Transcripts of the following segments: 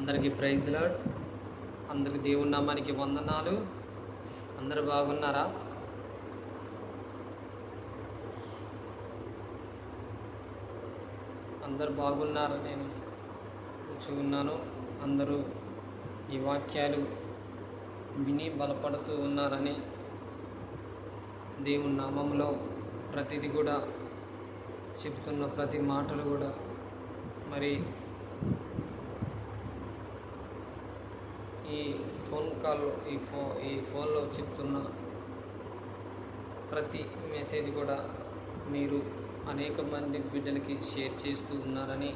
అందరికీ praise Lord. అందరికీ దేవుని నామానికి వందనాలు. అందరూ బాగున్నారా? అందరు బాగున్నారని నేను చూస్తున్నాను. అందరూ ఈ వాక్యాలు విని బలపడుతూ ఉన్నారని దేవుని నామంలో ప్రతిదీ కూడా చెప్తున్న ప్రతి మాటలు కూడా మరి ఈ ఫోన్లో చెప్తున్న ప్రతి మెసేజ్ కూడా మీరు అనేక మంది బిడ్డలకి షేర్ చేస్తూ ఉన్నారని,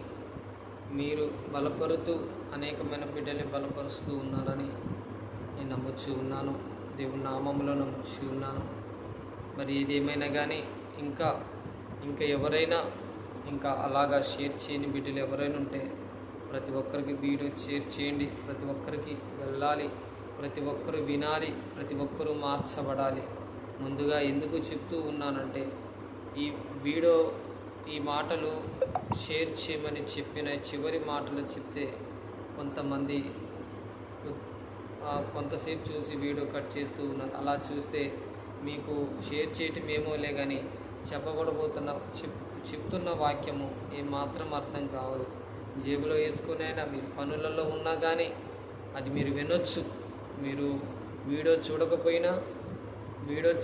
మీరు బలపరుతూ అనేకమైన బిడ్డల్ని బలపరుస్తూ ఉన్నారని నేను నమ్ముచూ ఉన్నాను. దేవుని నామంలో నమ్ముచూ ఉన్నాను. మరి ఏదేమైనా కానీ ఇంకా ఎవరైనా ఇంకా అలాగా షేర్ చేయని బిడ్డలు ఎవరైనా ఉంటే ప్రతి ఒక్కరికి వీడియో షేర్ చేయండి. ప్రతి ఒక్కరికి వెళ్ళాలి, ప్రతి ఒక్కరు వినాలి, ప్రతి ఒక్కరూ మార్చబడాలి. ముందుగా ఎందుకు చెప్తూ ఉన్నానంటే ఈ మాటలు షేర్ చేయమని చెప్పిన చివరి మాటలు చెప్తే కొంతమంది కొంతసేపు చూసి వీడియో కట్ చేస్తూ ఉన్నారు. అలా చూస్తే మీకు షేర్ చేయటం ఏమోలే కానీ చెప్తున్న వాక్యము ఏమాత్రం అర్థం కావదు. జేబులో వేసుకునైనా మీరు పనులలో ఉన్నా కానీ అది మీరు వినొచ్చు. మీరు వీడియో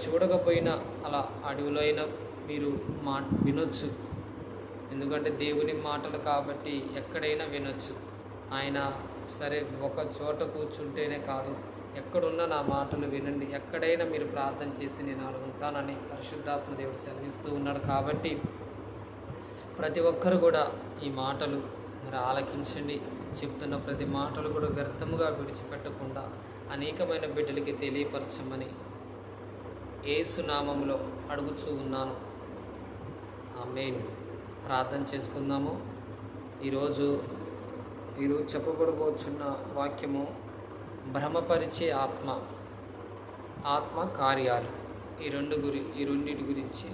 చూడకపోయినా అలా అడవిలో అయినా మీరు వినొచ్చు. ఎందుకంటే దేవుని మాటలు కాబట్టి ఎక్కడైనా వినొచ్చు. ఆయన సరే ఒక చోట కూర్చుంటేనే కాదు, ఎక్కడున్నా నా మాటలు వినండి, ఎక్కడైనా మీరు ప్రార్థన చేస్తే నేను అలా ఉంటానని పరిశుద్ధాత్మ దేవుడు సెలవిస్తూ ఉన్నాడు. కాబట్టి ప్రతి ఒక్కరు కూడా ఈ మాటలు మరి ఆలకించండి. చెప్తున్న ప్రతి మాటలు కూడా వ్యర్థముగా విడిచిపెట్టకుండా అనేకమైన బిడ్డలకి తెలియపరచమని యేసు నామములో అడుగుచూ ఉన్నాను. ఆమేన్. ప్రార్థన చేసుకుందాము. ఈరోజు చెప్పబడబోచున్న వాక్యము భ్రమపరిచే ఆత్మ కార్యాలు. ఈ రెండింటి గురించి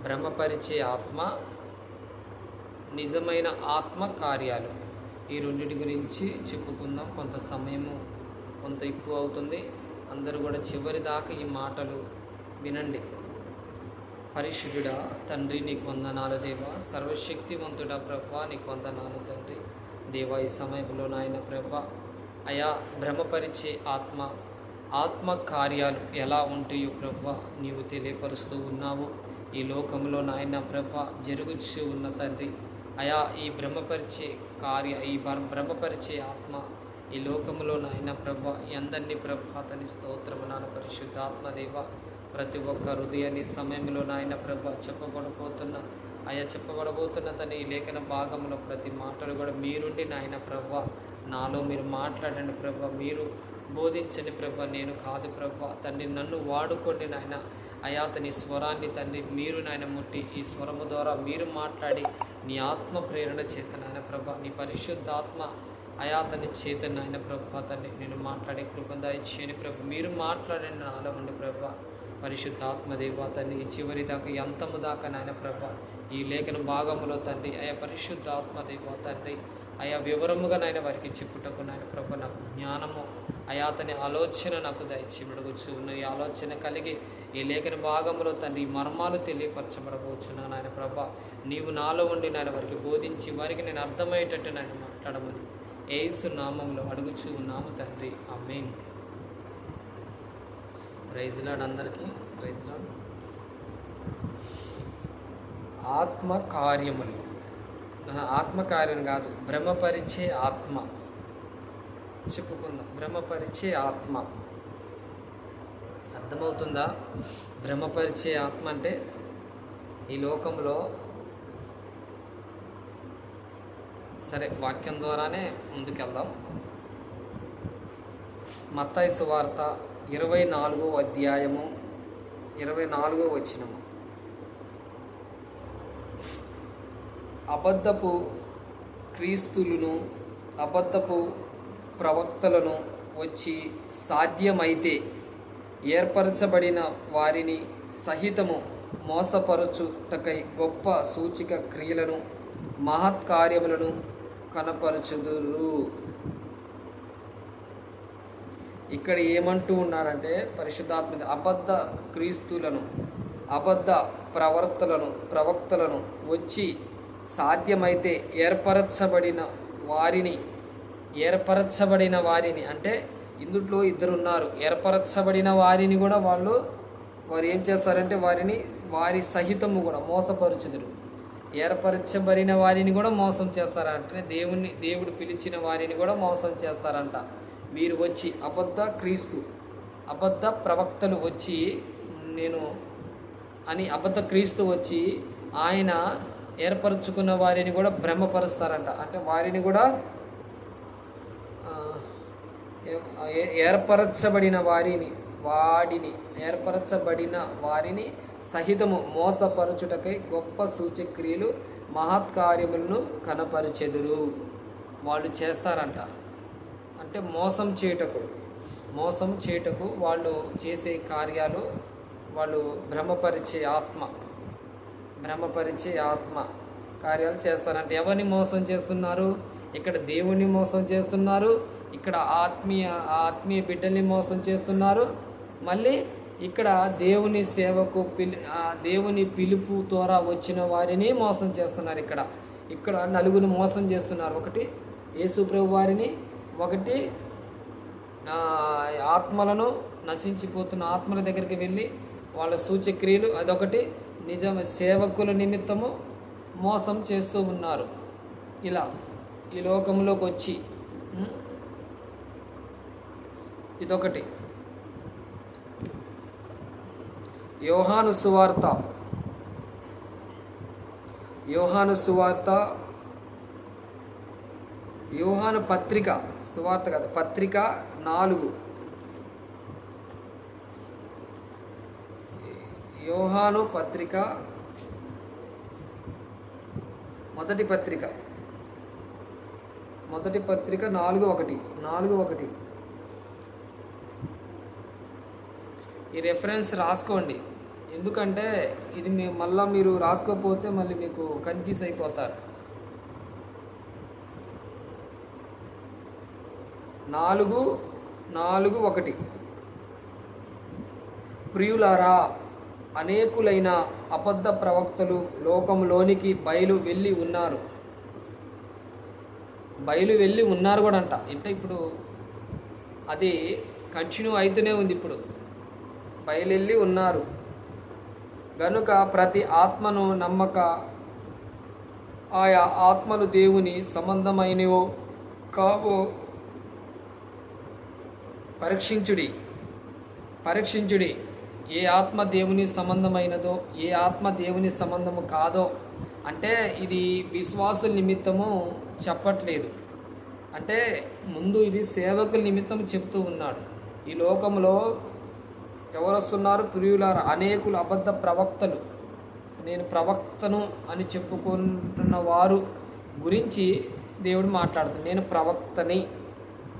భ్రమపరిచే ఆత్మ, నిజమైన ఆత్మ కార్యాలు, ఈ రెండింటి గురించి చెప్పుకుందాం. కొంత సమయము కొంత ఎక్కువ అవుతుంది. అందరూ కూడా చివరి దాకా ఈ మాటలు వినండి. పరిశుద్ధుడా తండ్రి, నీకు వందనాలు దేవా. సర్వశక్తివంతుడా ప్రభా, నీకు వందనాలు తండ్రి. దేవా, ఈ సమయంలో నాయన ప్రభా, అయా భ్రమపరిచే ఆత్మ కార్యాలు ఎలా ఉంటాయో ప్రభా నీవు తెలియపరుస్తూ ఉన్నావు. ఈ లోకంలో నాయన ప్రభా జరుగుచూ ఉన్న తండ్రి, అయా ఈ భ్రమపరిచే ఆత్మ ఈ లోకంలో నాయన ప్రభ అందరినీ ప్రభా తని స్తోత్రము నాన్న పరిశుద్ధాత్మ దేవ. ప్రతి ఒక్క హృదయాన్ని సమయంలో నాయన ప్రభ చెప్పబడబోతున్న తన ఈ లేఖన భాగంలో ప్రతి మాటలు కూడా మీరుండి నాయన ప్రభ నాలో మీరు మాట్లాడండి ప్రభ, మీరు బోధించండి ప్రభ, నేను కాదు ప్రభ తండ్రి. నన్ను వాడుకోండి నాయన. అయా తని స్వరాన్ని తండ్రి మీరు నాయన ముట్టి ఈ స్వరము ద్వారా మీరు మాట్లాడి నీ ఆత్మ ప్రేరణ చేత నాయన ప్రభ, నీ పరిశుద్ధాత్మ అయా తని చేత నాయన ప్రభ తండ్రి నేను మాట్లాడే కృపను దయచేయండి ప్రభ. మీరు మాట్లాడండి నాలో ఉండి ప్రభ. పరిశుద్ధాత్మ దేవ తండ్రి ఈ చివరి దాకా అంతము దాకా నాయన ప్రభ ఈ లేఖన భాగంలో తండ్రి అయా పరిశుద్ధాత్మ దేవ తండ్రి అయా వివరముగా నాయన వారికి చెప్పుటకు నాయన ప్రభ నాకు జ్ఞానము అయా తని ఆలోచన నాకు దయచేయబడవచ్చు ఉన్న ఈ ఆలోచన కలిగి ఈ లేఖన భాగంలో తండ్రి మర్మాలు తెలియపరచబడవచ్చున్నా నాయన ప్రభ. నీవు నాలో ఉండి నాయన వారికి బోధించి వారికి నేను అర్థమయ్యేటట్టు నాయన మాట్లాడమని యేసు నామంలో అడుగుచూ ఉన్నాము తండ్రి. ఆమేన్. Praise Lord. అందరికీ ప్రైజ్ లార్డ్. ఆత్మకార్యం కాదు, భ్రమపరిచే ఆత్మ చెప్పుకుందాం. భ్రమపరిచే ఆత్మ అర్థమవుతుందా? భ్రమపరిచే ఆత్మ అంటే ఈ లోకంలో సరే వాక్యం ద్వారానే ముందుకెళ్దాం. మత్తయి సువార్త 24వ అధ్యాయము 24వ వచనము. అబద్ధపు క్రీస్తులను అబద్ధపు ప్రవక్తలను వచ్చి సాధ్యమైతే ఏర్పరచబడిన వారిని సహితము మోసపరచుటకై గొప్ప సూచిక క్రియలను మహత్కార్యములను కనపరచుదురు. ఇక్కడ ఏమంటూ ఉన్నారంటే పరిశుద్ధాత్మ అబద్ధ క్రీస్తులను, అబద్ధ ప్రవక్తలను వచ్చి సాధ్యమైతే ఏర్పరచబడిన వారిని అంటే ఇందుట్లో ఇద్దరున్నారు. ఏర్పరచబడిన వారిని కూడా వారు ఏం చేస్తారంటే వారి సహితము కూడా మోసపరుచుదురు. ఏర్పరచబడిన వారిని కూడా మోసం చేస్తారంటే దేవుడు పిలిచిన వారిని కూడా మోసం చేస్తారంట. వీరు వచ్చి అబద్ధ ప్రవక్తలు వచ్చి అబద్ధ క్రీస్తు వచ్చి ఆయన ఏర్పరచుకున్న వారిని కూడా భ్రమపరుస్తారంట. అంటే వారిని కూడా ఏర్పరచబడిన వారిని సహితము మోసపరచుటకై గొప్ప సూచక్రియలు మహత్కార్యములను కనపరిచెదురు. వాళ్ళు చేస్తారంట. అంటే మోసం చేయుటకు వాళ్ళు చేసే కార్యాలు, వాళ్ళు భ్రమపరిచే ఆత్మ కార్యాలు చేస్తారంట. ఎవరిని మోసం చేస్తున్నారు? ఇక్కడ దేవుని మోసం చేస్తున్నారు, ఇక్కడ ఆత్మీయ బిడ్డల్ని మోసం చేస్తున్నారు. మళ్ళీ ఇక్కడ దేవుని సేవకు దేవుని పిలుపు ద్వారా వచ్చిన వారిని మోసం చేస్తున్నారు. ఇక్కడ నలుగురిని మోసం చేస్తున్నారు. ఒకటి యేసు ప్రభు వారిని, ఒకటి ఆత్మలను, నశించిపోతున్న ఆత్మల దగ్గరికి వెళ్ళి వాళ్ళ సూచక్రియలు, అదొకటి నిజం సేవకుల నిమిత్తము మోసం చేస్తూ ఉన్నారు. ఇలా ఈ లోకంలోకి వచ్చి ఇదొకటి. యోహాను పత్రిక 4. యోహాను పత్రిక మొదటి పత్రిక 4:1. ఈ రెఫరెన్స్ రాసుకోండి. ఎందుకంటే ఇది మళ్ళీ మీరు రాసుకోకపోతే మళ్ళీ మీకు కన్ఫ్యూజ్ అయిపోతారు. 4:1 ప్రియులారా, అనేకులైన అబద్ధ ప్రవక్తలు లోకంలోనికి బయలు వెళ్ళి ఉన్నారు కూడా అంట. అంటే ఇప్పుడు అది కంటిన్యూ అవుతూనే ఉంది. ఇప్పుడు బయలువెళ్ళి ఉన్నారు గనుక ప్రతి ఆత్మను నమ్మక ఆయా ఆత్మలు దేవుని సంబంధమైనవో కావో పరీక్షించుడి. ఏ ఆత్మ దేవుని సంబంధమైనదో, ఏ ఆత్మ దేవుని సంబంధము కాదో. అంటే ఇది విశ్వాసుల నిమిత్తము చెప్పట్లేదు. అంటే ముందు ఇది సేవకుల నిమిత్తం చెప్తూ ఉన్నాడు. ఈ లోకంలో ఎవరు వస్తున్నారు? ప్రియులారా, అనేకులు అబద్ధ ప్రవక్తలు, నేను ప్రవక్తను అని చెప్పుకుంటున్న వారు గురించి దేవుడు మాట్లాడుతున్నాడు. నేను ప్రవక్తని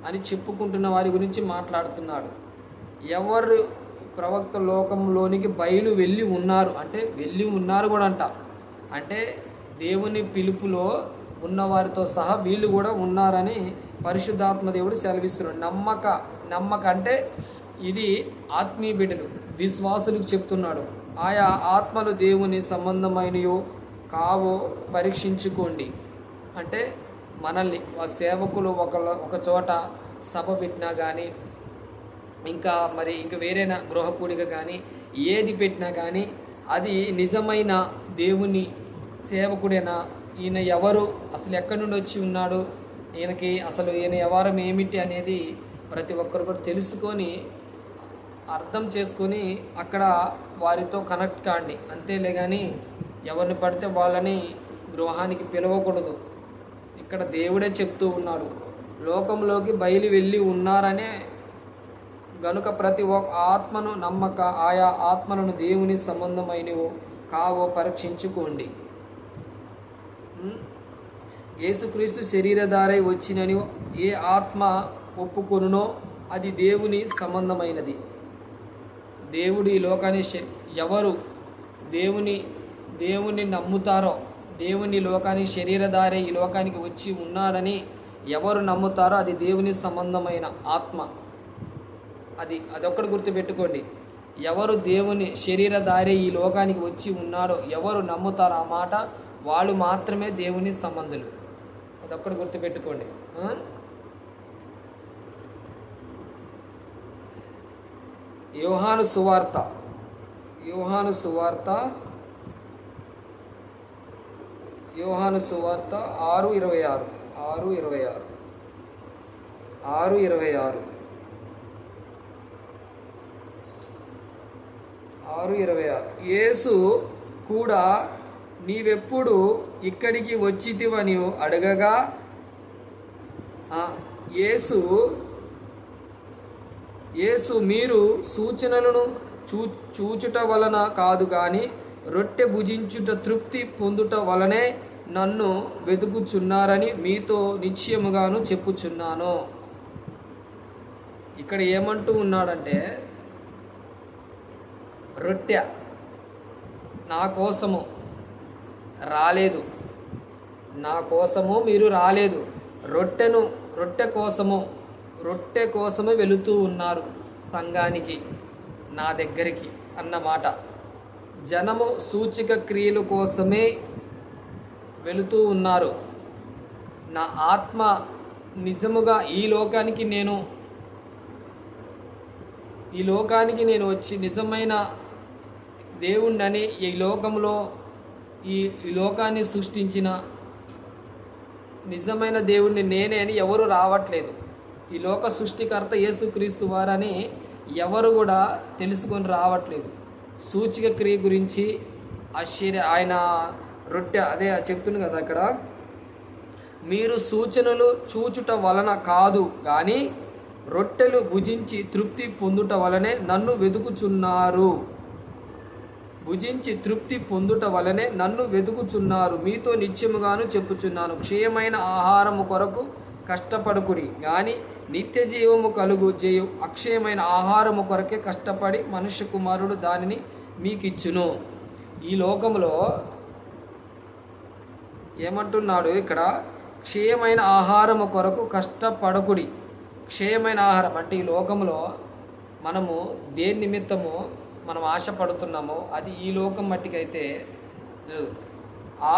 అని చెప్పుకుంటున్న వారి గురించి మాట్లాడుతున్నాడు. ఎవరు ప్రవక్త లోకంలోనికి బయలు వెళ్ళి ఉన్నారు అంటే వెళ్ళి ఉన్నారు కూడా అంట. అంటే దేవుని పిలుపులో ఉన్నవారితో సహా వీళ్ళు కూడా ఉన్నారని పరిశుద్ధాత్మ దేవుడు సెలవిస్తున్నాడు. నమ్మక అంటే ఇది ఆత్మీయ బిడ్డలు, విశ్వాసులకు చెప్తున్నాడు. ఆయా ఆత్మలు దేవుని సంబంధమైనయో కావో పరీక్షించుకోండి. అంటే మనల్ని సేవకులు ఒక చోట సభ పెట్టినా కానీ, ఇంకా వేరేనా గృహ కూడిక కానీ, ఏది పెట్టినా కానీ అది నిజమైన దేవుని సేవకుడేనా, ఈయన ఎవరు, అసలు ఎక్కడి నుండి వచ్చి ఉన్నాడు, ఈయనకి అసలు ఈయన వ్యవహారం ఏమిటి అనేది ప్రతి ఒక్కరు కూడా తెలుసుకొని అర్థం చేసుకొని అక్కడ వారితో కనెక్ట్ కాండి. అంతేలే కానీ ఎవరిని పడితే వాళ్ళని గృహానికి పిలవకూడదు. ఇక్కడ దేవుడే చెప్తూ ఉన్నాడు, లోకంలోకి బయలు వెళ్ళి ఉన్నారనే గనుక ప్రతి ఒక్క ఆత్మను నమ్మక ఆయా ఆత్మలను దేవుని సంబంధమైనవో కావో పరీక్షించుకోండి. యేసుక్రీస్తు శరీరధారై వచ్చినని ఏ ఆత్మ ఒప్పుకొనునో అది దేవుని సంబంధమైనది. దేవుడు ఈ లోకాన్ని ఎవరు దేవుని నమ్ముతారో, దేవుని లోకానికి శరీరధారై ఈ లోకానికి వచ్చి ఉన్నాడని ఎవరు నమ్ముతారో అది దేవుని సంబంధమైన ఆత్మ. అదొక్కటి గుర్తుపెట్టుకోండి. ఎవరు దేవుని శరీరధారి ఈ లోకానికి వచ్చి ఉన్నాడో, ఎవరు నమ్ముతారో ఆ మాట, వాళ్ళు మాత్రమే దేవుని సంబంధులు. అదొక్కటి గుర్తుపెట్టుకోండి. యోహాను సువార్త 6:26 యేసు కూడా నీవెప్పుడు ఇక్కడికి వచ్చితివని అడగగా, యేసు మీరు సూచనలను చూచుట వలన కాదు కానీ రొట్టె భుజించుట తృప్తి పొందుట వలనే నన్ను వెతుకుచున్నారని మీతో నిశ్చయముగాను చెప్పుచున్నాను. ఇక్కడ ఏమంటూ ఉన్నాడంటే, రొట్టె నా కోసము రాలేదు, నా కోసము మీరు రాలేదు, రొట్టె కోసమే వెళుతూ ఉన్నారు సంఘానికి, నా దగ్గరికి అన్నమాట. జనము సూచిక క్రియల కోసమే వెళుతూ ఉన్నారు. నా ఆత్మ నిజముగా ఈ లోకానికి నేను వచ్చి నిజమైన దేవుణ్ణని, ఈ లోకంలో ఈ లోకాన్ని సృష్టించిన నిజమైన దేవుణ్ణి నేనే అని ఎవరు రావట్లేదు. ఈ లోక సృష్టికర్త యేసుక్రీస్తు వారని ఎవరు కూడా తెలుసుకొని రావట్లేదు. సూచిక క్రియ గురించి ఆయన రొట్టె అదే చెప్తుంది కదా ఇక్కడ, మీరు సూచనలు చూచుట వలన కాదు కానీ రొట్టెలు భుజించి తృప్తి పొందుట వలనే నన్ను వెతుకుచున్నారు. మీతో నిత్యముగాను చెప్పుచున్నాను, క్షయమైన ఆహారము కొరకు కష్టపడుకుడి కానీ నిత్య జీవము కలుగు చేయు అక్షయమైన ఆహారము కొరకే కష్టపడి మనుష్య కుమారుడు దానిని మీకిచ్చును. ఈ లోకంలో ఏమంటున్నాడు ఇక్కడ, క్షయమైన ఆహారము కొరకు కష్టపడకుడి. క్షయమైన ఆహారం అంటే ఈ లోకంలో మనము దేని నిమిత్తము మనం ఆశపడుతున్నామో అది ఈ లోకం మట్టికైతే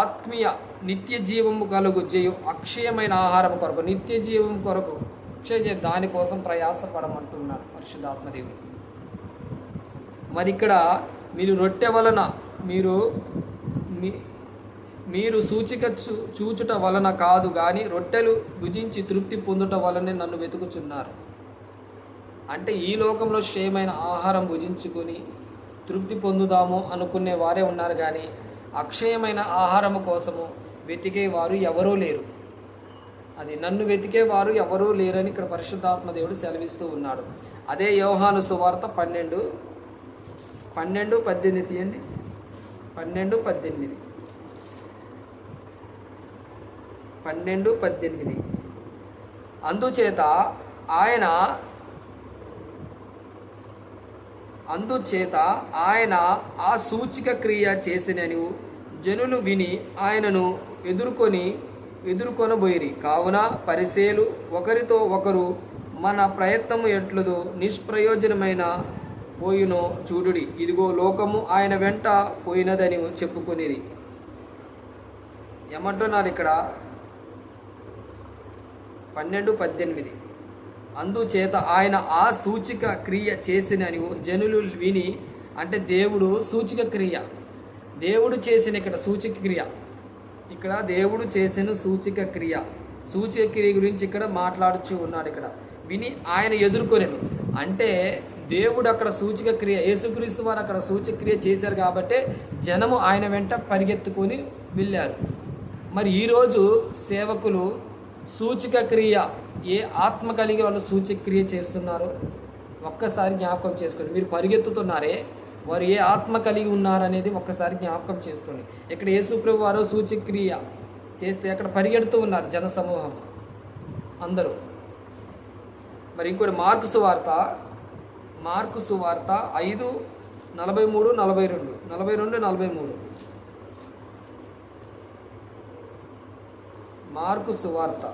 ఆత్మీయ నిత్య జీవము కలుగు చేయు అక్షయమైన ఆహారం కొరకు, నిత్య జీవం కొరకు దానికోసం ప్రయాసపడమంటున్నాడు పరిశుద్ధాత్మదేవుడు. మరి ఇక్కడ మీరు రొట్టె వలన మీరు సూచిక చూచుట వలన కాదు కానీ రొట్టెలు భుజించి తృప్తి పొందుట వలనే నన్ను వెతుకుచున్నారు. అంటే ఈ లోకంలో క్షయమైన ఆహారం భుజించుకొని తృప్తి పొందుదాము అనుకునే వారే ఉన్నారు కానీ అక్షయమైన ఆహారము కోసము వెతికేవారు ఎవరూ లేరు. అది నన్ను వెతికేవారు ఎవరూ లేరని ఇక్కడ పరిశుద్ధాత్మ దేవుడు సెలవిస్తూ ఉన్నాడు. అదే యోహాను సువార్త 12:18 తీయండి. 12:18 అందుచేత ఆయన ఆ సూచిక క్రియ చేసినని జనులు విని ఆయనను ఎదుర్కొనబోయిరి. కావున పరిసేలు ఒకరితో ఒకరు మన ప్రయత్నము ఎట్లదో నిష్ప్రయోజనమైన పోయినో చూడుడి, ఇదిగో లోకము ఆయన వెంట పోయినదని చెప్పుకొనిరి. ఏమంటున్నారు ఇక్కడ 12:18 అందుచేత ఆయన ఆ సూచిక క్రియ చేసినని జనులు విని, అంటే దేవుడు సూచిక క్రియ, దేవుడు చేసిన ఇక్కడ సూచిక క్రియ, ఇక్కడ దేవుడు చేసిన సూచిక క్రియ గురించి ఇక్కడ మాట్లాడుచూ ఉన్నాడు. ఇక్కడ విని ఆయన ఎదుర్కొనేను అంటే దేవుడు అక్కడ సూచిక క్రియ, యేసుక్రీస్తు వారు అక్కడ సూచిక క్రియ చేశారు కాబట్టి జనము ఆయన వెంట పరిగెత్తుకొని వెళ్ళారు. మరి ఈరోజు సేవకులు సూచిక క్రియ ఏ ఆత్మ కలిగి వాళ్ళు సూచిక క్రియ చేస్తున్నారో ఒక్కసారి జ్ఞాపకం చేసుకోండి. మీరు పరిగెత్తుతున్నారే, వారు ఏ ఆత్మ కలిగి ఉన్నారనేది ఒక్కసారి జ్ఞాపకం చేసుకోండి. ఇక్కడ యేసుప్రభు వారు సూచిక క్రియ చేస్తే అక్కడ పరిగెడుతూ ఉన్నారు జన సమూహం అందరూ. మరి ఇంకోటి మార్కు సువార్త 5:43-42 మార్కు సువార్త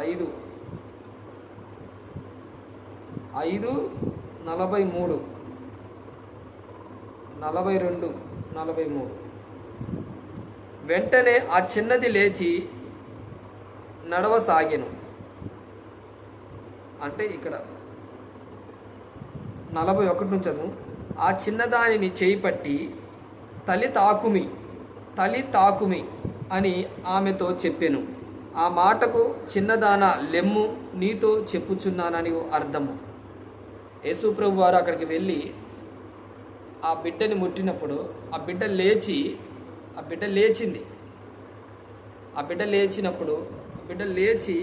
5 5:43, 42, 43. వెంటనే ఆ చిన్నది లేచి నడవసాగెను. అంటే ఇక్కడ 41 నుంచి చదువు. ఆ చిన్నదానిని చేయి పట్టి తలి తాకుమి అని ఆమెతో చెప్పెను. ఆ మాటకు చిన్నదాన లెమ్ము, నీతో చెప్పుచున్నానని అర్థము. యేసుప్రభు వారు అక్కడికి వెళ్ళి ఆ బిడ్డని ముట్టినప్పుడు ఆ బిడ్డ లేచింది. ఆ బిడ్డ లేచి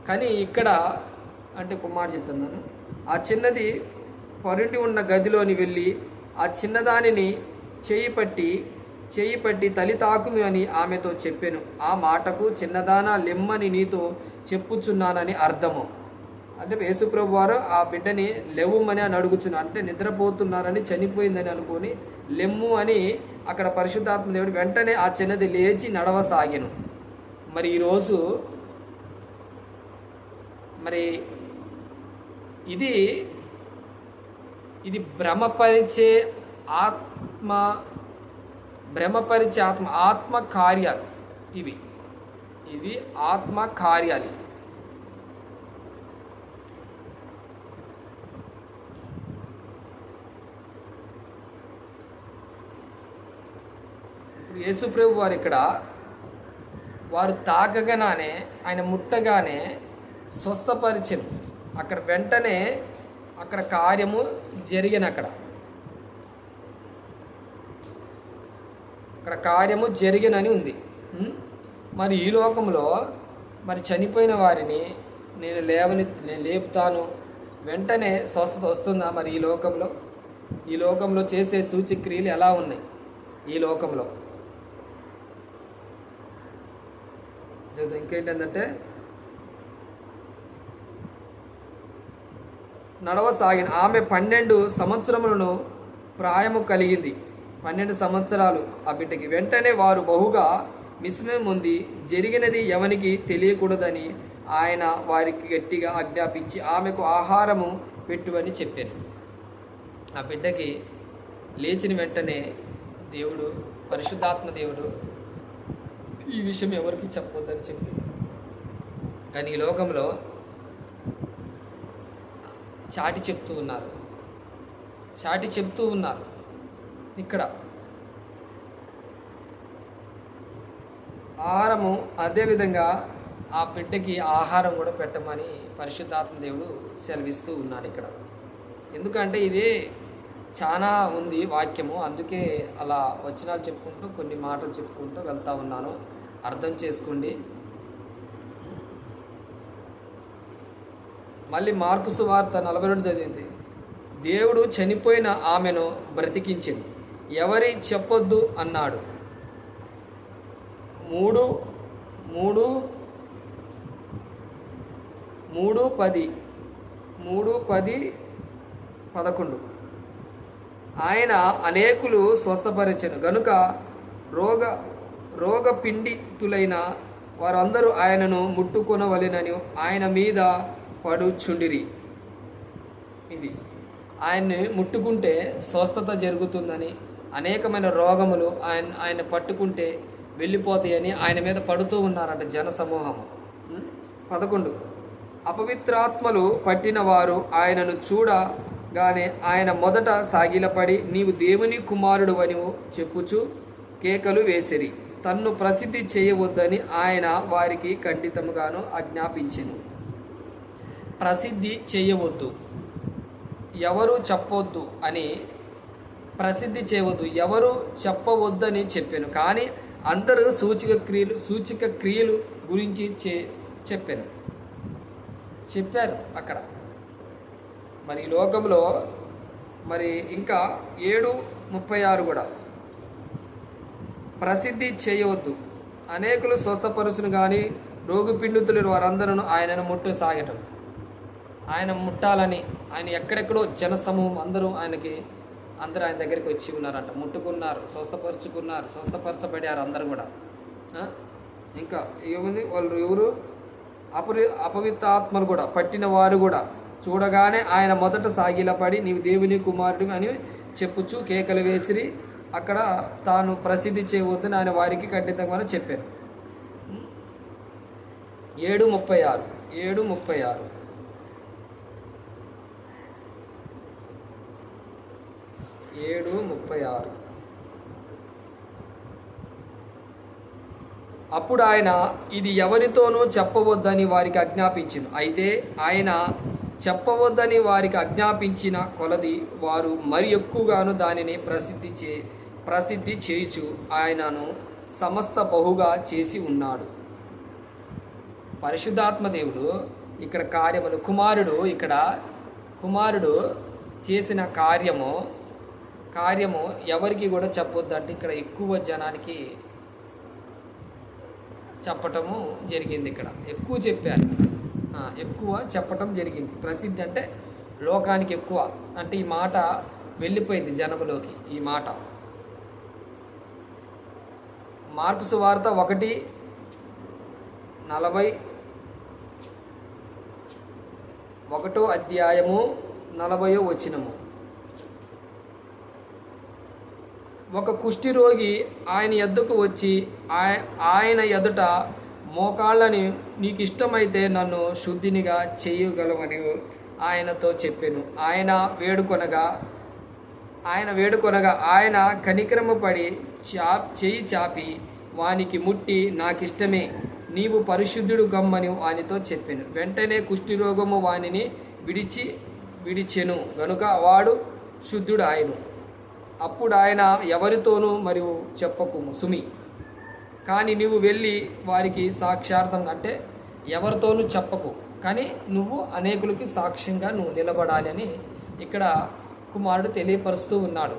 కానీ ఇక్కడ అంటే ఒక మాట చెప్తున్నాను. ఆ చిన్నది పరుండి ఉన్న గదిలోని వెళ్ళి ఆ చిన్నదానిని చేయి పట్టి తలి తాకుమి అని ఆమెతో చెప్పాను. ఆ మాటకు చిన్నదానా లెమ్మని నీతో చెప్పుచున్నానని అర్థము. అంటే యేసుప్రభు వారు ఆ బిడ్డని లెవ్వమని అని అడుగుచున్నారు. అంటే నిద్రపోతున్నారని, చనిపోయిందని అనుకొని లెమ్ము అని అక్కడ పరిశుద్ధాత్మ దేవుడు వెంటనే ఆ చిన్నది లేచి నడవసాగెను. మరి ఈరోజు మరి ఇది భ్రమపరిచే ఆత్మ కార్యాలు. ఇవి ఆత్మ కార్యాలు. ఇప్పుడు యేసుప్రభు వారు ఇక్కడ వారు తాకగానే, ఆయన ముట్టగానే స్వస్థపరిచను. అక్కడ వెంటనే అక్కడ కార్యము జరిగిన అక్కడ కార్యము జరిగినని ఉంది. మరి ఈ లోకంలో మరి చనిపోయిన వారిని నేను లేపుతాను, వెంటనే స్వస్థత వస్తుందా? మరి ఈ లోకంలో చేసే సూచక్రియలు ఎలా ఉన్నాయి? ఈ లోకంలో ఇంకేంటంటే నడవసాగిన ఆమె 12 సంవత్సరములను ప్రాయము కలిగింది. 12 సంవత్సరాలు ఆ బిడ్డకి. వెంటనే వారు బహుగా విస్మయం ఉంది. జరిగినది ఎవనికి తెలియకూడదని ఆయన వారికి గట్టిగా ఆజ్ఞాపించి ఆమెకు ఆహారము పెట్టువని చెప్పాను. ఆ బిడ్డకి లేచిన వెంటనే దేవుడు, పరిశుద్ధాత్మ దేవుడు ఈ విషయం ఎవరికి చెప్పొద్దని చెప్పి, కానీ ఈ లోకంలో చాటి చెప్తూ ఉన్నారు. ఇక్కడ ఆహారము, అదేవిధంగా ఆ బిడ్డకి ఆహారం కూడా పెట్టమని పరిశుద్ధాత్మ దేవుడు సెలవిస్తూ ఉన్నాడు ఇక్కడ. ఎందుకంటే ఇది చాలా ఉంది వాక్యము, అందుకే అలా వచనాలు చెప్పుకుంటూ కొన్ని మాటలు చెప్పుకుంటూ వెళ్తూ ఉన్నాను. అర్థం చేసుకోండి. మళ్ళీ మార్కు సువార్త 42 చదివింది. దేవుడు చనిపోయిన ఆమెను బ్రతికించింది, ఎవరి చెప్పొద్దు అన్నాడు. 3:10-11 ఆయన అనేకులు స్వస్థపరిచెను గనుక రోగపీడితులైన వారందరూ ఆయనను ముట్టుకొనవలెనని ఆయన మీద పడుచుండిరి. ఇది ఆయన్ని ముట్టుకుంటే స్వస్థత జరుగుతుందని, అనేకమైన రోగములు ఆయన పట్టుకుంటే వెళ్ళిపోతాయని ఆయన మీద పడుతూ ఉన్నారంట జన సమూహము. 11 అపవిత్రాత్మలు పట్టిన వారు ఆయనను చూడగానే ఆయన మొదట సాగిలపడి నీవు దేవుని కుమారుడు అని చెప్పుచు కేకలు వేసిరి. తన్ను ప్రసిద్ధి చేయవద్దని ఆయన వారికి ఖండితముగాను ఆజ్ఞాపించెను. ప్రసిద్ధి చేయవద్దు, ఎవరు చెప్పవద్దు అని, ప్రసిద్ధి చేయవద్దు, ఎవరు చెప్పవద్దని చెప్పాను. కానీ అందరూ సూచక క్రియలు గురించి చెప్పారు అక్కడ. మరి ఈ లోకంలో మరి ఇంకా 7:36 కూడా ప్రసిద్ధి చేయవద్దు, అనేకులు స్వస్థపరుచును కానీ రోగిపీడితులు వారందరూ ఆయనను ముట్టసాగటం. ఆయన ముట్టాలని ఆయన ఎక్కడెక్కడో జనసమూహం అందరూ ఆయన దగ్గరికి వచ్చి ఉన్నారంట, ముట్టుకున్నారు, స్వస్థపరచబడారు అందరూ కూడా. ఇంకా ఏముంది, వాళ్ళు ఎవరు అపవిత్రాత్మలు కూడా పట్టిన వారు కూడా చూడగానే ఆయన మొదట సాగిలపడి నీవు దేవుని కుమారుడు అని చెప్పుచు కేకలు వేసిరి. అక్కడ తాను ప్రసిద్ధి చేయవద్దని ఆయన వారికి ఖండితంగా చెప్పాను. 7:36 7:36 7:36 అప్పుడు ఆయన ఇది ఎవరితోనూ చెప్పవద్దని వారికి ఆజ్ఞాపించెను. అయితే ఆయన చెప్పవద్దని వారికి ఆజ్ఞాపించిన కొలది వారు మరి ఎక్కువగాను దానిని ప్రసిద్ధి చేయుచు ఆయనను సమస్త బహుగా చేసి ఉన్నాడు. పరిశుద్ధాత్మ దేవుడు ఇక్కడ కార్యములు కుమారుడు చేసిన కార్యము ఎవరికి కూడా చెప్పొద్దంటే ఇక్కడ ఎక్కువ జనానికి చెప్పటము జరిగింది. ఇక్కడ ఎక్కువ చెప్పారు, ఎక్కువ చెప్పటం జరిగింది. ప్రసిద్ధి అంటే లోకానికి ఎక్కువ అంటే ఈ మాట వెళ్ళిపోయింది జనములోకి. ఈ మాట మార్కు సువార్త 1:41 ఒక కుష్ఠిరోగి ఆయన యొద్దకు వచ్చి ఆయన ఎదుట మోకాళ్ళని నీకు ఇష్టమైతే నన్ను శుద్ధినిగా చేయగలవని ఆయనతో చెప్పాను. ఆయన వేడుకొనగా ఆయన కనికరమపడి చేయి చాపి వానికి ముట్టి నాకిష్టమే నీవు పరిశుద్ధుడు గమ్మని వానితో చెప్పాను. వెంటనే కుష్ఠిరోగము వానిని విడిచెను గనుక వాడు శుద్ధుడు ఆయను. అప్పుడు ఆయన ఎవరితోనూ మరియు చెప్పకుము సుమి, కానీ నువ్వు వెళ్ళి వారికి సాక్ష్యార్థం అంటే ఎవరితోనూ చెప్పకు, కానీ నువ్వు అనేకులకి సాక్ష్యంగా నువ్వు నిలబడాలి అని ఇక్కడ కుమారుడు తెలియపరుస్తూ ఉన్నాడు.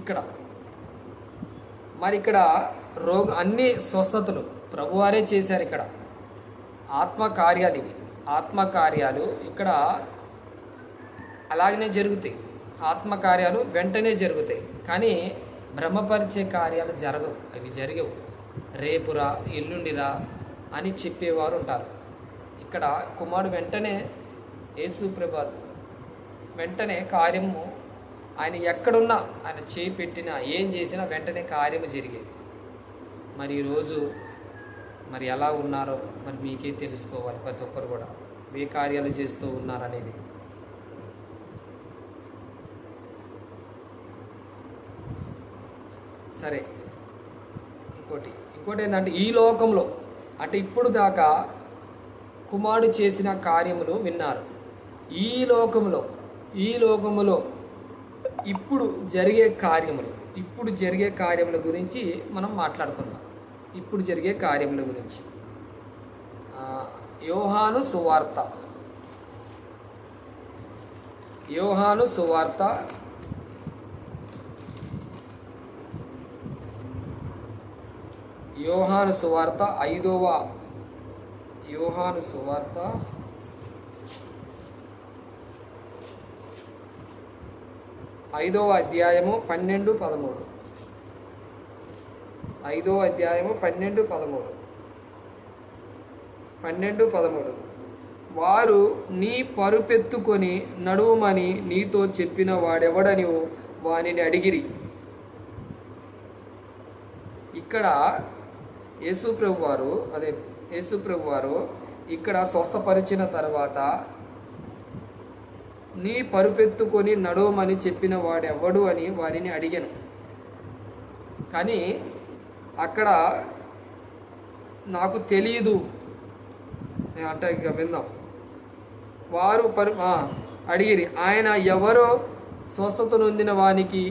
ఇక్కడ అన్ని స్వస్థతలు ప్రభువారే చేశారు. ఇక్కడ ఆత్మకార్యాలు ఇక్కడ అలాగనే జరుగుతాయి. ఆత్మకార్యాలు వెంటనే జరుగుతాయి, కానీ భ్రమపరిచే కార్యాలు జరగవు. రేపురా ఎల్లుండిరా అని చెప్పేవారు ఉంటారు. ఇక్కడ కుమారుడు వెంటనే వెంటనే కార్యము ఆయన ఎక్కడున్నా ఆయన చేయి పెట్టినా ఏం చేసినా వెంటనే కార్యము జరిగేది. మరి ఈరోజు మరి ఎలా ఉన్నారో మరి మీకే తెలుసుకోవాలి. ప్రతి ఒక్కరు కూడా ఏ కార్యాలు చేస్తూ ఉన్నారనేది. సరే, ఇంకోటి ఏంటంటే ఈ లోకంలో అంటే ఇప్పుడు దాకా కుమారుడు చేసిన కార్యములు విన్నారు. ఈ లోకములో ఇప్పుడు జరిగే కార్యముల గురించి మనం మాట్లాడుకుందాం. ఇప్పుడు జరిగే కార్యముల గురించి యోహాను సువార్త 5వ అధ్యాయము 12-13. 5వ అధ్యాయము 12-13 వారు నీ పరుపెత్తుకొని నడువమని నీతో చెప్పిన వాడెవడని వానిని అడిగిరి. ఇక్కడ యేసుప్రభు వారు ఇక్కడ స్వస్థపరిచిన తర్వాత నీ పరుపెత్తుకొని నడవమని చెప్పిన వాడెవ్వడు అని వారిని అడిగాను. కానీ అక్కడ నాకు తెలియదు అంటే ఇక విందాం. వారు అడిగిరి, ఆయన ఎవరో స్వస్థత నొందిన వానికి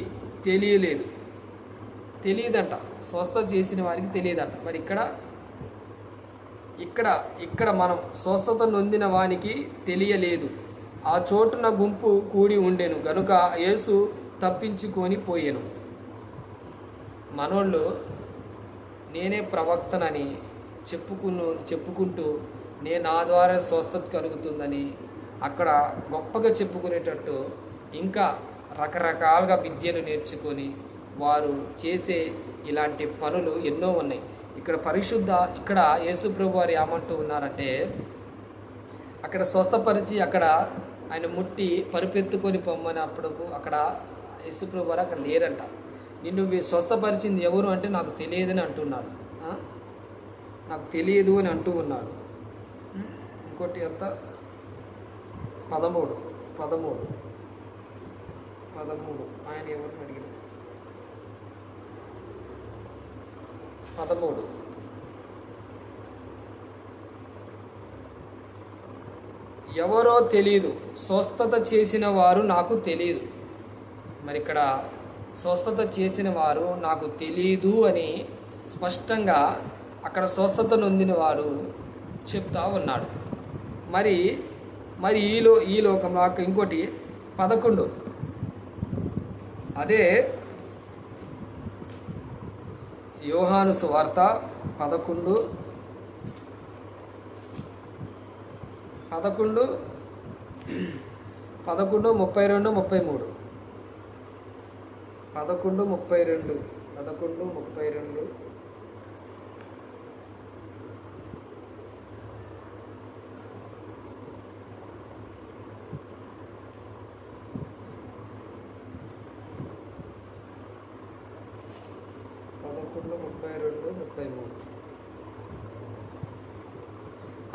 తెలియదంట, స్వస్థత చేసిన వారికి తెలియదంట. మరి ఇక్కడ మనం స్వస్థత నొందిన వానికి తెలియలేదు. ఆ చోటున గుంపు కూడి ఉండెను గనుక యేసు తప్పించుకొని పోయెను. మనోళ్ళు నేనే ప్రవక్తనని చెప్పుకుంటూ నా ద్వారా స్వస్థత కలుగుతుందని అక్కడ గొప్పగా చెప్పుకునేటట్టు ఇంకా రకరకాలుగా విద్యను నేర్చుకొని వారు చేసే ఇలాంటి పనులు ఎన్నో ఉన్నాయి. ఇక్కడ యేసుప్రభు వారు ఏమంటూ ఉన్నారంటే అక్కడ స్వస్థపరిచి అక్కడ ఆయన ముట్టి పరుపెత్తుకొని పొమ్మనప్పుడు అక్కడ యేసుప్రభు వారు అక్కడ లేరంట. నిన్ను స్వస్థపరిచింది ఎవరు అంటే నాకు తెలియదని అంటున్నాడు. నాకు తెలియదు అని అంటూ ఉన్నాడు. ఇంకోటి ఎంత 13 ఆయన ఎవరిని అడిగిన 13 ఎవరో తెలియదు, స్వస్థత చేసిన వారు నాకు తెలియదు. మరి ఇక్కడ స్వస్థత చేసిన వారు నాకు తెలియదు అని స్పష్టంగా అక్కడ స్వస్థత నొందిన వాడు చెప్తా ఉన్నాడు. మరి ఈ లోకంలో ఇంకోటి 11 అదే యోహాను సువార్త 11 32 33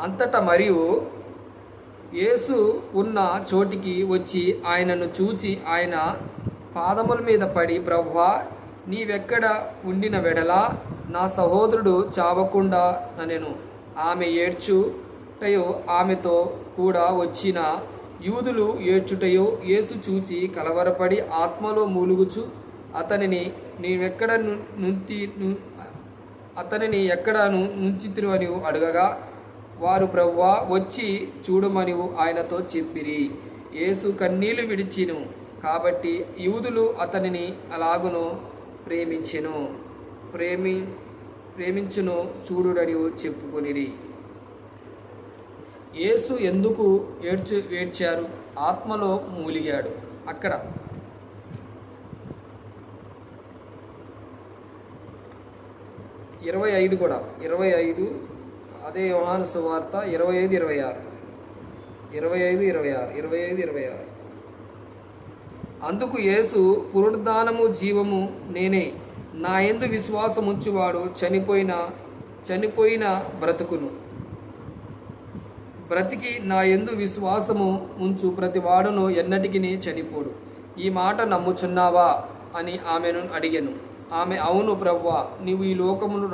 అంతటా మరియు యేసు ఉన్న చోటికి వచ్చి ఆయనను చూచి ఆయన పాదముల మీద పడి, ప్రభువా, నీవెక్కడ ఉండిన వెడలా నా సహోదరుడు చావకుండా నన్ను. ఆమె ఏడ్చుటయో ఆమెతో కూడా వచ్చిన యూదులు ఏడ్చుటయో యేసు చూచి కలవరపడి ఆత్మలో మూలుగుచు అతనిని ఎక్కడ నుంచితిరు అని అడగగా వారు, ప్రభువా, వచ్చి చూడమని ఆయనతో చెప్పిరి. యేసు కన్నీళ్లు విడిచిను కాబట్టి యూదులు అతనిని అలాగును ప్రేమించును చూడుడని చెప్పుకొనిరి. యేసు ఎందుకు ఏడ్చారు? ఆత్మలో మూలిగాడు. అక్కడ 25 కూడా 25 అదే యోహాను సువార్త 25-26 అందుకు యేసు, పునరుద్ధానము జీవము నేనే. నా యందు విశ్వాసముంచువాడు చనిపోయిన బ్రతుకును, బ్రతికి నా యందు విశ్వాసము ఉంచు ప్రతి వాడును ఎన్నటికి చనిపోడు. ఈ మాట నమ్ముచున్నావా అని ఆమెను అడిగెను. ఆమె, అవును ప్రభువా, నీవు ఈ లోకమును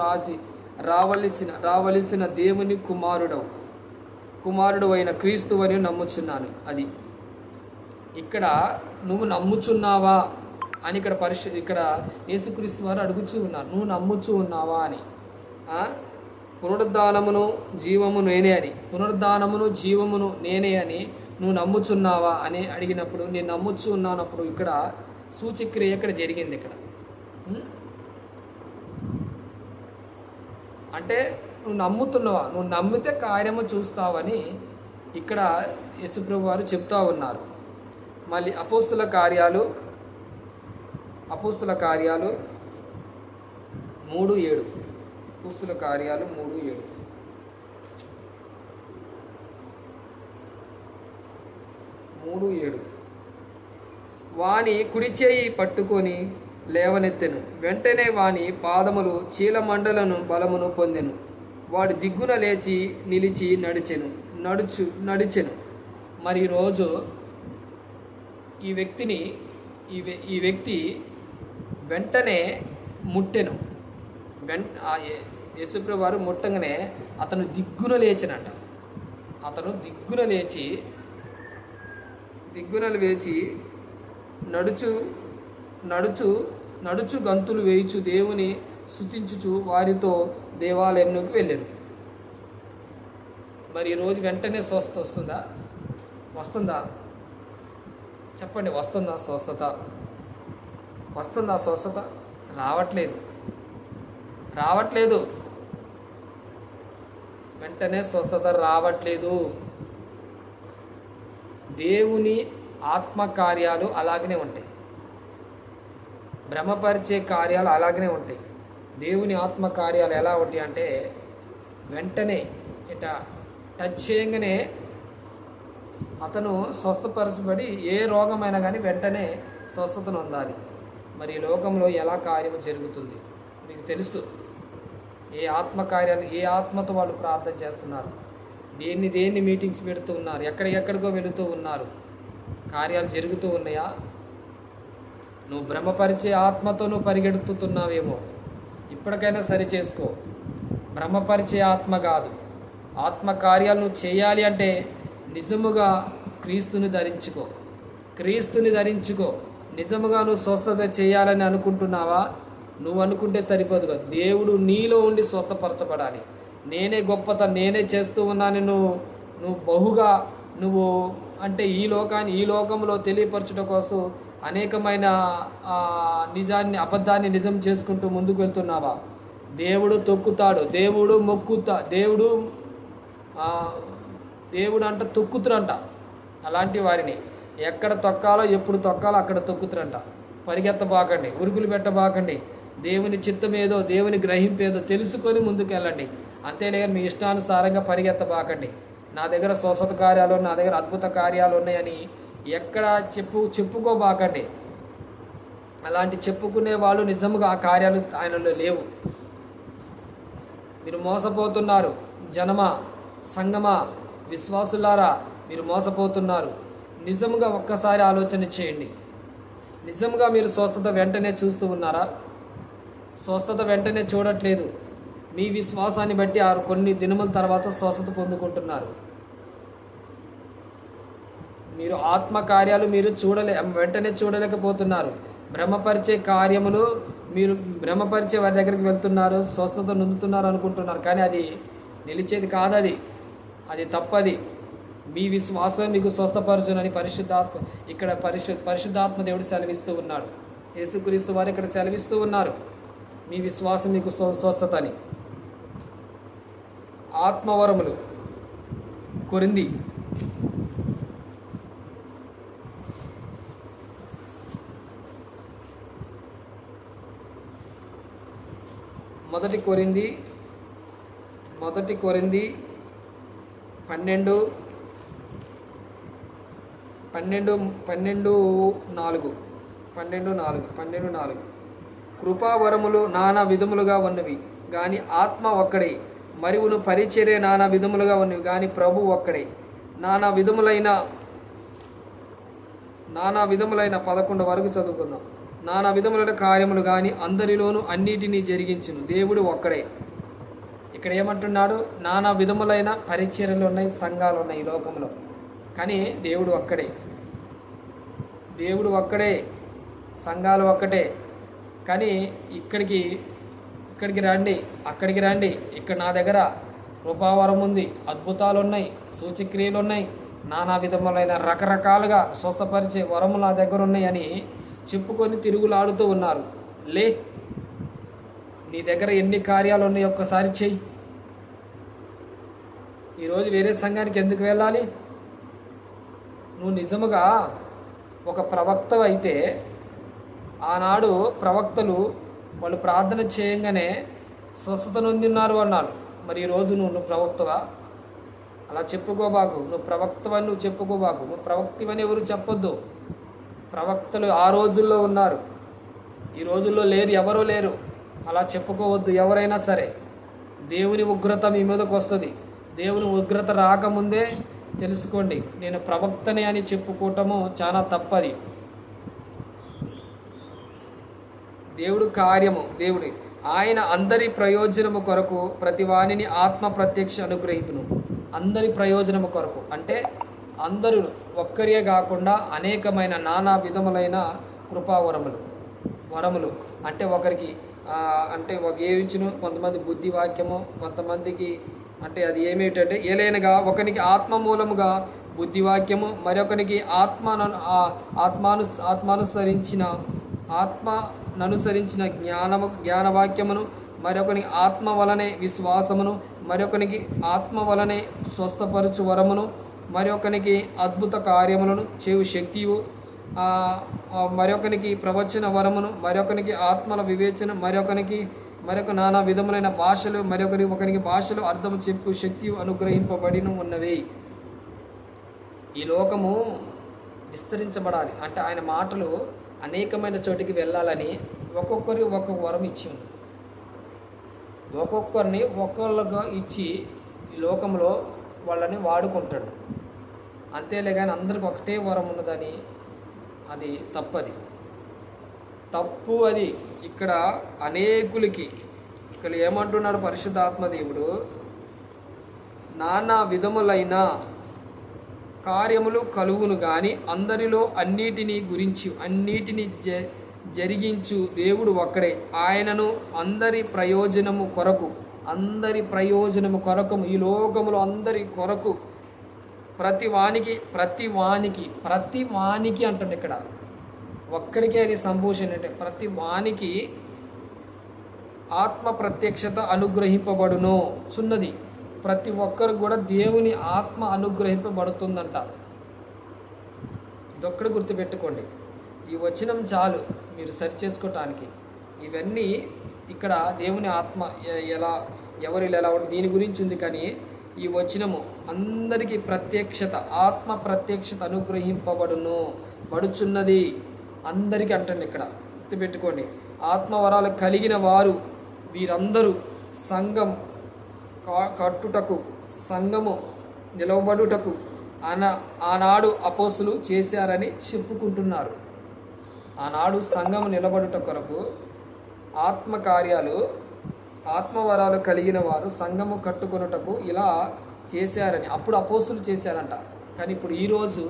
రావలసిన దేవుని కుమారుడు అయిన క్రీస్తు అని నమ్ముచున్నాను. అది ఇక్కడ నువ్వు నమ్ముచున్నావా అని ఇక్కడ యేసుక్రీస్తు వారు అడుగుచూ ఉన్నారు. నువ్వు నమ్ముచూ ఉన్నావా అని. పునరుద్ధానమును జీవము నేనే అని నువ్వు నమ్ముచున్నావా అని అడిగినప్పుడు, నేను నమ్ముచూ ఉన్నానప్పుడు ఇక్కడ సూచక్రియ ఇక్కడ జరిగింది. ఇక్కడ అంటే నువ్వు నమ్ముతున్నావా, నువ్వు నమ్మితే కార్యము చూస్తావని ఇక్కడ యేసుప్రభు వారు చెప్తా ఉన్నారు. మళ్ళీ అపోస్తుల కార్యాలు 3:7 అపోస్తుల కార్యాలు 3:7 వాని కుడి చేయి పట్టుకొని లేవనెత్తెను. వెంటనే వాని పాదములు చీలమండలను బలమును పొందెను. వాడు దిగ్గున లేచి నిలిచి నడిచెను. మరి ఈరోజు ఈ వ్యక్తి వెంటనే ముట్టెను. యేసుప్రభు వారు ముట్టంగానే అతను దిగ్గున లేచినట. అతను దిగ్గున లేచి నడుచు గంతులు వేయుచు దేవుని స్తుతించుచు వారితో దేవాలయంలోకి వెళ్ళాను. మరి ఈరోజు వెంటనే స్వస్థత వస్తుందా? చెప్పండి, వస్తుందా స్వస్థత? రావట్లేదు. వెంటనే స్వస్థత రావట్లేదు. దేవుని ఆత్మకార్యాలు అలాగనే ఉంటాయి, భ్రమపరిచే కార్యాలు అలాగనే ఉంటాయి. దేవుని ఆత్మకార్యాలు ఎలా ఉంటాయి అంటే వెంటనే టచ్ చేయగానే అతను స్వస్థపరచబడి ఏ రోగమైనా కానీ వెంటనే స్వస్థతను పొందాలి. మరి ఈ లోకంలో ఎలా కార్యము జరుగుతుంది మీకు తెలుసు. ఏ ఆత్మకార్యాలు, ఏ ఆత్మతో వాళ్ళు ప్రార్థన చేస్తున్నారు, దేన్ని మీటింగ్స్ పెడుతూ ఉన్నారు, ఎక్కడికో వెళుతూ ఉన్నారు, కార్యాలు జరుగుతూ ఉన్నాయా? నువ్వు భ్రమపరిచే ఆత్మతో నువ్వు పరిగెడుతున్నావేమో, ఇప్పటికైనా సరి చేసుకో. భ్రమపరిచే ఆత్మ కాదు. ఆత్మ కార్యాలు నువ్వు చేయాలి అంటే నిజముగా క్రీస్తుని ధరించుకో. క్రీస్తుని ధరించుకో. నిజముగా నువ్వు స్వస్థత చేయాలని అనుకుంటున్నావా? నువ్వు అనుకుంటే సరిపోదు కదా. దేవుడు నీలో ఉండి స్వస్థపరచబడాలి. నేనే గొప్పత, నేనే చేస్తూ ఉన్నాను, నువ్వు బహుగా నువ్వు అంటే ఈ లోకంలో తెలియపరచుట కోసం అనేకమైన నిజాన్ని అబద్ధాన్ని నిజం చేసుకుంటూ ముందుకు వెళ్తున్నావా? దేవుడు తొక్కుతాడు, దేవుడు దేవుడు అంట తొక్కుతురంట. అలాంటి వారిని ఎక్కడ తొక్కాలో ఎప్పుడు తొక్కాలో అక్కడ తొక్కుతురంట. పరిగెత్తబాకండి, ఉరుగులు పెట్టబాకండి. దేవుని చిత్తమేదో, దేవుని గ్రహింపేదో తెలుసుకొని ముందుకు వెళ్ళండి. అంతేలేని మీ ఇష్టానుసారంగా పరిగెత్తబాకండి. నా దగ్గర స్వస్థత కార్యాలు, నా దగ్గర అద్భుత కార్యాలు ఉన్నాయని ఎక్కడ చెప్పుకోబాకండి. అలాంటి చెప్పుకునే వాళ్ళు నిజంగా ఆ కార్యాలు ఆయనలో లేవు. మీరు మోసపోతున్నారు. జనమా, సంగమా, విశ్వాసులారా, మీరు మోసపోతున్నారు. నిజంగా ఒక్కసారి ఆలోచన చేయండి. నిజంగా మీరు స్వస్థత వెంటనే చూస్తూ ఉన్నారా? స్వస్థత వెంటనే చూడట్లేదు. మీ విశ్వాసాన్ని బట్టి కొన్ని దినముల తర్వాత స్వస్థత పొందుకుంటున్నారు. మీరు ఆత్మ కార్యాలు మీరు వెంటనే చూడలేకపోతున్నారు. భ్రమపరిచే కార్యములు మీరు భ్రమపరిచే వారి దగ్గరికి వెళ్తున్నారు, స్వస్థత నొందుతున్నారు అనుకుంటున్నారు. కానీ అది నిలిచేది కాదు. అది తప్పది. మీ విశ్వాసం మీకు స్వస్థపరచునని పరిశుద్ధాత్మ దేవుడు సెలవిస్తూ ఉన్నాడు. యేసుక్రీస్తు వారు ఇక్కడ సెలవిస్తూ ఉన్నారు, మీ విశ్వాసం మీకు స్వస్థత అని. ఆత్మవరములు కొరింథీ మొదటి కొరింథీ 12:4 కృపావరములు నానా విధములుగా ఉన్నవి గాని ఆత్మ ఒక్కడే. మరివును పరిచర్య నానా విధములుగా ఉన్నవి గాని ప్రభు ఒక్కడే. నానా విధములైన 11 వరకు చదువుకుందాం. నానా విధములైన కార్యములు కానీ అందరిలోనూ అన్నిటినీ జరిగించును దేవుడు ఒక్కడే. ఇక్కడ ఏమంటున్నాడు? నానా విధములైన పరిచర్యలు ఉన్నాయి, సంఘాలు ఉన్నాయి ఈ లోకంలో, కానీ దేవుడు ఒక్కడే, సంఘాలు ఒక్కటే. కానీ ఇక్కడికి రండి, అక్కడికి రండి, ఇక్కడ నా దగ్గర కృపావరం ఉంది, అద్భుతాలు ఉన్నాయి, సూచక్రియలు ఉన్నాయి, నానా విధములైన రకరకాలుగా స్వస్థపరిచే వరములు నా దగ్గర ఉన్నాయని చెప్పుకొని తిరుగులాడుతూ ఉన్నారు. నీ దగ్గర ఎన్ని కార్యాలు ఉన్నాయో ఒక్కసారి చెయ్యి. ఈరోజు వేరే సంఘానికి ఎందుకు వెళ్ళాలి? నువ్వు నిజముగా ఒక ప్రవక్త అయితే, ఆనాడు ప్రవక్తలు వాళ్ళు ప్రార్థన చేయంగానే స్వస్థత నొందిన్నారు అన్నారు. మరి ఈరోజు నువ్వు ప్రవక్తవా? అలా చెప్పుకోబాకు. నువ్వు ప్రవక్తవని నువ్వు చెప్పుకోబాకు. నువ్వు ప్రవక్తివని ఎవరు చెప్పొద్దు. ప్రవక్తలు ఆ రోజుల్లో ఉన్నారు, ఈ రోజుల్లో లేరు, ఎవరూ లేరు. అలా చెప్పుకోవద్దు ఎవరైనా సరే. దేవుని ఉగ్రత మీ మీదకు వస్తుంది. దేవుని ఉగ్రత రాకముందే తెలుసుకోండి, నేను ప్రవక్తనే అని చెప్పుకోవటము చాలా తప్పది. దేవుడి ఆయన అందరి ప్రయోజనము కొరకు ప్రతి వానిని ఆత్మ ప్రత్యక్ష అనుగ్రహింపును. అందరి ప్రయోజనము కొరకు అంటే అందరూ ఒక్కరే కాకుండా అనేకమైన నానా విధములైన వరములు అంటే ఒకరికి అంటే ఏమిచ్చును, కొంతమంది బుద్ధి వాక్యము, కొంతమందికి అంటే అది ఏమిటంటే ఏలైనగా ఒకరికి ఆత్మ మూలముగా బుద్ధివాక్యము, మరొకరికి ఆత్మననుసరించిన జ్ఞానవాక్యమును, మరొకరికి ఆత్మ వలనే విశ్వాసమును, మరొకరికి ఆత్మ వలనే స్వస్థపరచు వరమును, మరొకరికి అద్భుత కార్యములను చేయు శక్తియు, మరొకరికి ప్రవచన వరమును, మరొకరికి ఆత్మల వివేచన, మరొక నానా విధములైన భాషలు, ఒకరికి భాషలు అర్థం చెప్పు శక్తి అనుగ్రహింపబడిన ఉన్నవి. ఈ లోకము విస్తరించబడాలి అంటే ఆయన మాటలు అనేకమైన చోటికి వెళ్ళాలని ఒక్కొక్కరి ఒక్కొక్క వరం ఇచ్చి ఉంది. ఒక్కొక్కరిని ఒక్కొక్కరుగా ఇచ్చి ఈ లోకంలో వాళ్ళని వాడుకుంటాడు. అంతేలే కానీ అందరికి ఒకటే వరం ఉన్నదని అది తప్పది, తప్పు అది. ఇక్కడ అనేకులకి ఇక్కడ ఏమంటున్నాడు పరిశుద్ధాత్మదేవుడు, నానా విధములైన కార్యములు కలుగును కానీ అందరిలో అన్నిటిని జరిగించు దేవుడు ఒక్కడే. ఆయనను అందరి ప్రయోజనము కొరకు ఈ లోకములో అందరి కొరకు ప్రతి వానికి అంటుంది ఇక్కడ. ఒక్కడికే అది సంభూషణ అంటే ప్రతి వానికి ఆత్మ ప్రత్యక్షత అనుగ్రహింపబడును చున్నది. ప్రతి ఒక్కరు కూడా దేవుని ఆత్మ అనుగ్రహింపబడుతుందంట. ఇదొక్కడు గుర్తుపెట్టుకోండి. ఈ వచనం చాలు మీరు సరి చేసుకోవటానికి. ఇవన్నీ ఇక్కడ దేవుని ఆత్మ ఎవరు ఎలా ఉంటుంది దీని గురించి ఉంది. కానీ ఈ వచనము అందరికీ ఆత్మ ప్రత్యక్షత బడుచున్నది అందరికీ అంటండి. ఇక్కడ గుర్తుపెట్టుకోండి, ఆత్మవరాలు కలిగిన వారు వీరందరూ సంఘం కట్టుటకు, సంఘము నిలవబడుటకు ఆనాడు అపోస్తులు చేశారని చెప్పుకుంటున్నారు. ఆనాడు సంఘము నిలబడుట కొరకు ఆత్మవరాలు కలిగిన వారు సంఘము కట్టుకొనుటకు ఇలా చేశారని అప్పుడు అపోస్తులు చేశారంట. కానీ ఇప్పుడు ఈరోజు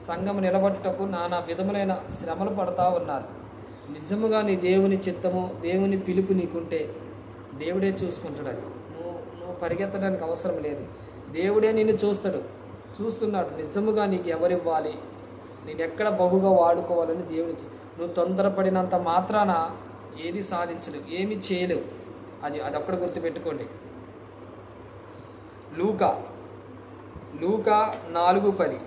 సంఘము నిలబడుటకు నానా విధములైన శ్రమలు పడతా ఉన్నారు. నిజముగా నీ దేవుని చిత్తము, దేవుని పిలుపు నీకుంటే దేవుడే చూసుకుంటాడు. అది నువ్వు పరిగెత్తడానికి అవసరం లేదు. దేవుడే నిన్ను చూస్తున్నాడు. నిజముగా నీకు ఎవరివ్వాలి, నేను ఎక్కడ బహుగా వాడుకోవాలని దేవుడికి. నువ్వు తొందరపడినంత మాత్రాన ఏది సాధించలేవు, ఏమి చేయలేవు. అది అక్కడ గుర్తుపెట్టుకోండి. లూకా 4:10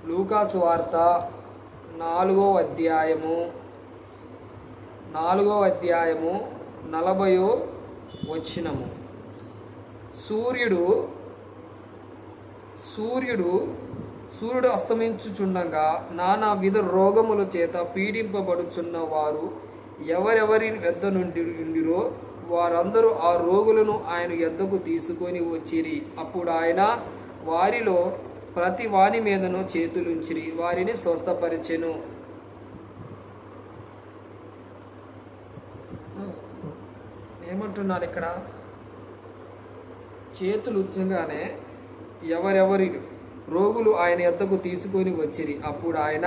లూకా సువార్త 4వ అధ్యాయము 40వ వచనము. సూర్యుడు అస్తమించుచుండగా నానా విధ రోగముల చేత పీడింపబడుచున్న వారు ఎవరెవరి యొద్ద నుండిరో వారందరూ ఆ రోగులను ఆయన యొద్దకు తీసుకొని వచ్చిరి. అప్పుడు ఆయన వారిలో ప్రతి వాని మీదను చేతులుంచిరి, వారిని స్వస్థపరిచెను. ఏమంటున్నారు ఇక్కడ? చేతులు ఉంచగానే ఎవరెవరి రోగులు ఆయన యొద్దకు తీసుకొని వచ్చిరి. అప్పుడు ఆయన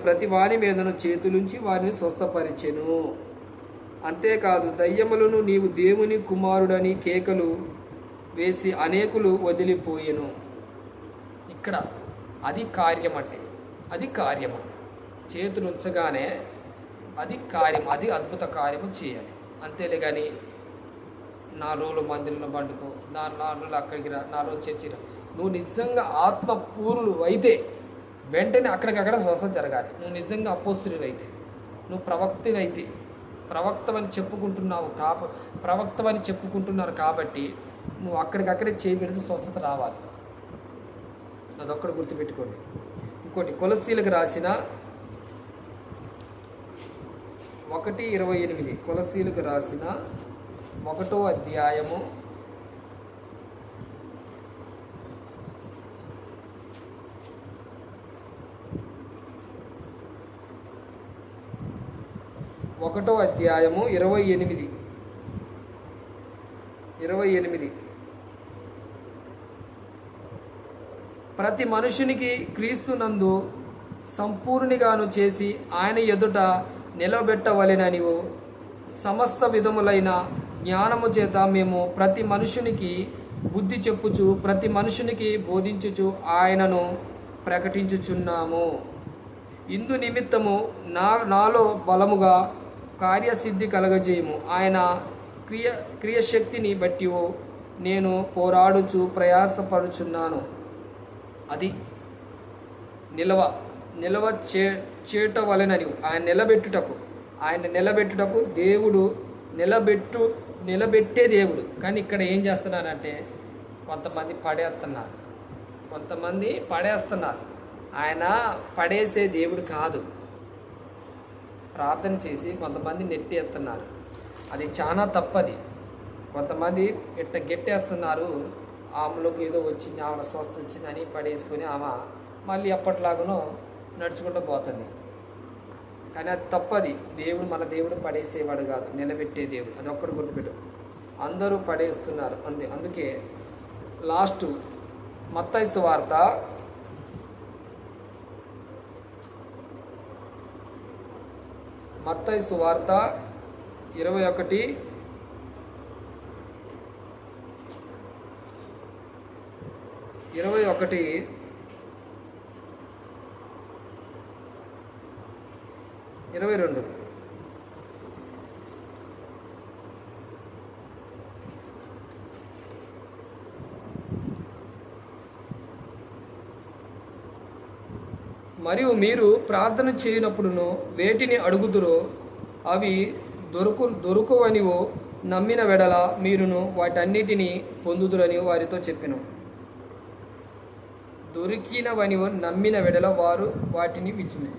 ప్రతి వాని మీదను చేతులుంచి వారిని స్వస్థపరిచెను. అంతేకాదు దయ్యములను నీవు దేవుని కుమారుడని కేకలు వేసి అనేకులు వదిలిపోయెను. ఇక్కడ అది కార్యం అంటే అది కార్యము. చేతులు ఉంచగానే అది కార్యం, అది అద్భుత కార్యము చేయాలి. అంతేలే కానీ 4 రోజులు మందిరంలో పండుకో, 4 రోజులు అక్కడికి రా, 4 రోజులు చర్చిరా. నువ్వు నిజంగా ఆత్మపూర్ణుడు అయితే వెంటనే అక్కడికక్కడ స్వస్థత జరగాలి. నువ్వు నిజంగా అపోస్తులు అయితే, నువ్వు ప్రవక్తవని చెప్పుకుంటున్నారు కాబట్టి నువ్వు అక్కడికక్కడే చేయబెడితే స్వస్థత రావాలి. అదొక్కడు గుర్తుపెట్టుకోండి. ఇంకోటి కొలస్సీలకు రాసిన 1:28 కొలస్సీలకు రాసిన 1వ అధ్యాయము 28. ప్రతి మనుషునికి క్రీస్తునందు సంపూర్ణిగాను చేసి ఆయన ఎదుట నిలబెట్టవలెననివు సమస్త విధములైన జ్ఞానము చేత మేము ప్రతి మనుషునికి బుద్ధి చెప్పుచు ప్రతి మనుషునికి బోధించుచు ఆయనను ప్రకటించుచున్నాము. ఇందు నిమిత్తము నాలో బలముగా కార్యసిద్ధి కలగజేయము. ఆయన క్రియశక్తిని బట్టి నేను పోరాడుచు ప్రయాసపడుచున్నాను. అది నిలవ చేయటవలెనని ఆయన నిలబెట్టుటకు దేవుడు నిలబెట్టే దేవుడు. కానీ ఇక్కడ ఏం చేస్తున్నారంటే కొంతమంది పడేస్తున్నారు. ఆయన పడేసే దేవుడు కాదు. ప్రార్థన చేసి కొంతమంది నెట్టేస్తున్నారు. అది చాలా తప్పది. కొంతమంది ఇట్ట గెట్టేస్తున్నారు. ఆమెలోకి ఏదో వచ్చింది, ఆమె స్వస్థ వచ్చిందని పడేసుకొని ఆమె మళ్ళీ ఎప్పటిలాగానో నడుచుకుంటూ పోతుంది. కానీ అది తప్పది. మన దేవుడు పడేసేవాడు కాదు, నిలబెట్టే దేవుడు. అది ఒక్కడు గుర్తుపెట్టు. అందరూ పడేస్తున్నారు. అందుకే లాస్ట్ మత్తయి సువార్త 21:22 మరియు మీరు ప్రార్థన చేయనప్పుడును వేటిని అడుగుదురో అవి దొరుకువనివో నమ్మిన వెడల మీరును వాటన్నిటినీ పొందుదురని వారితో చెప్పెను. దొరికినవనివో నమ్మిన వెడల వారు వాటిని ఇచ్చును.